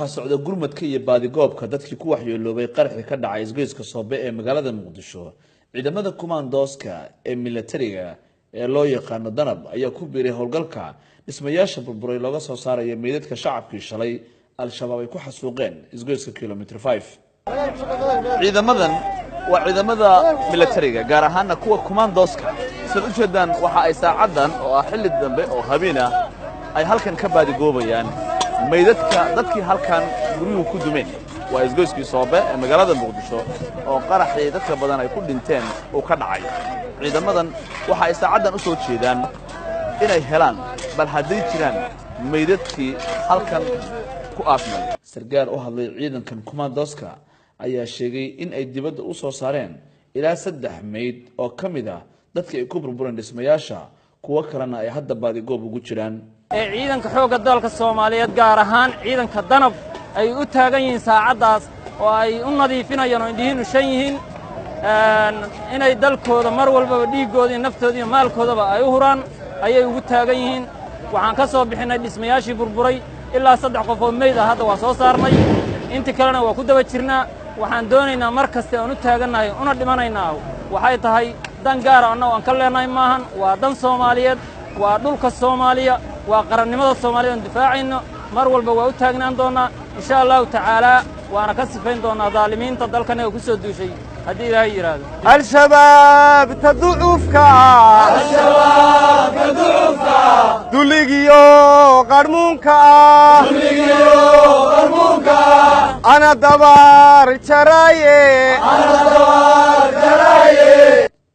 waxaa socda gurmadka iyo baadigoobka dadkii ku waxyeeloobay qaraxii ka dhacay isgoyska Soobe ee magaalada Muqdisho. Ciidamada kumaandooska ee militariga ee loo yaqaan Danab ayaa ku biiray howlgalka dhismayaasha burburay looga soo saarayo meedadka shacabkii shalay al-shabaab ay ku xasuuqeen isgoyska kilometer 5. ciidamadan waa ciidamada militariga gaar ahaan kuwa kumaandooska sida u jeedaan waxa ay saacadan oo ah xilli dambe oo habeena ay halkan ka baadigoobayaan meedadka dadkii halkan guriyuhu ku dumeen. waa isgoyskii Soobe ee magaalada Muqdisho oo qaraxii dadka badan ay ku dhinteen oo ka dhacay. ciidamadan waxa ay saacadan u soo jeedaan inay helaan bal haddii jiraan meedadkii halkan ku aasmay. sargaal u hadlay ciidankan kumaandooska ayaa sheegay in ay dibadda u soo saareen ilaa 3 meed oo kamid ah dadkii ay ku burbureen dhismayaasha, kuwa kalena ay hadda baadigoob ugu jiraan. ciidanka xoogga dalka Soomaaliyeed gaar ahaan ciidanka Danab ay u taagan yihiin saacadaas oo ay u nadiifinayaan oo indhihiinu shan yihiin inay dalkooda mar walba dhiigooda iyo naftooda iyo maalkoodaba ay u huraan ayay ugu taagan yihiin. waxaan ka soo bixinay dhismayaashii burburay ilaa 3 qof oo meyd ah hadda waa soo saarnay, inta kalena waa ku daba jirnaa. waxaan doonaynaa mar kasta aan u taagannahay una dhimanaynaa waxay tahay dan gaar ah oo aan ka leenahay maahan, waa dan Soomaaliyeed, waa dhulka Soomaaliya, waa qarannimada Soomaaliya oo difaacayno. mar walba waa u taagnaan doonaa insha Allah ta'ala, waana ka sifayn doonaa daalimiinta dalkana ku soo duushay haddii Ilaahay yiraahdo. al-shabaab tad'ufka duligiyo qarmuunka ana dabar jaraye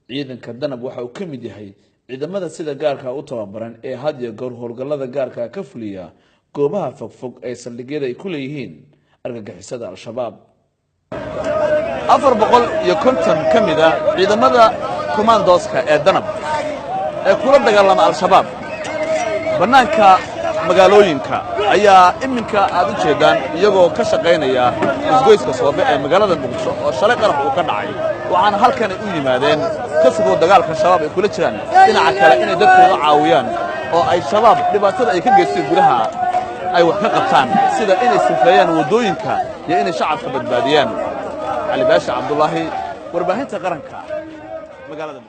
ciidanka Danab waxa uu kamid yahay ciidamada sida gaarka u tababaran ee had iyo goor howlgallada gaarka ka fuliya goobaha fogfog ee saldhigyada ay ku leeyihiin argagixisada al-shabaab. 450 kamid ah ciidamada kumaandooska ee Danab ee kula dagaalama al-shabaab banaanka magaalooyinka ayaa iminka aad u jeedaan iyagoo ka shaqeynaya isgoyska Soobe ee magaalada Muqdisho oo shalay qarax uu ka dhacay. waxaana halkan ay u yimaadeen ka fogoo dagaalka shabaab ay kula jiraan dhinaca kale inay dadkooda caawiyaan oo ay shabaab dhibaatada ay ka geysteen gudaha ay wax ka qabtaan, sida inay sifeeyaan wadooyinka iyo inay shacabka badbaadiyaan. Ali Baasha Cabdullaahi, warbaahinta qaranka magaalada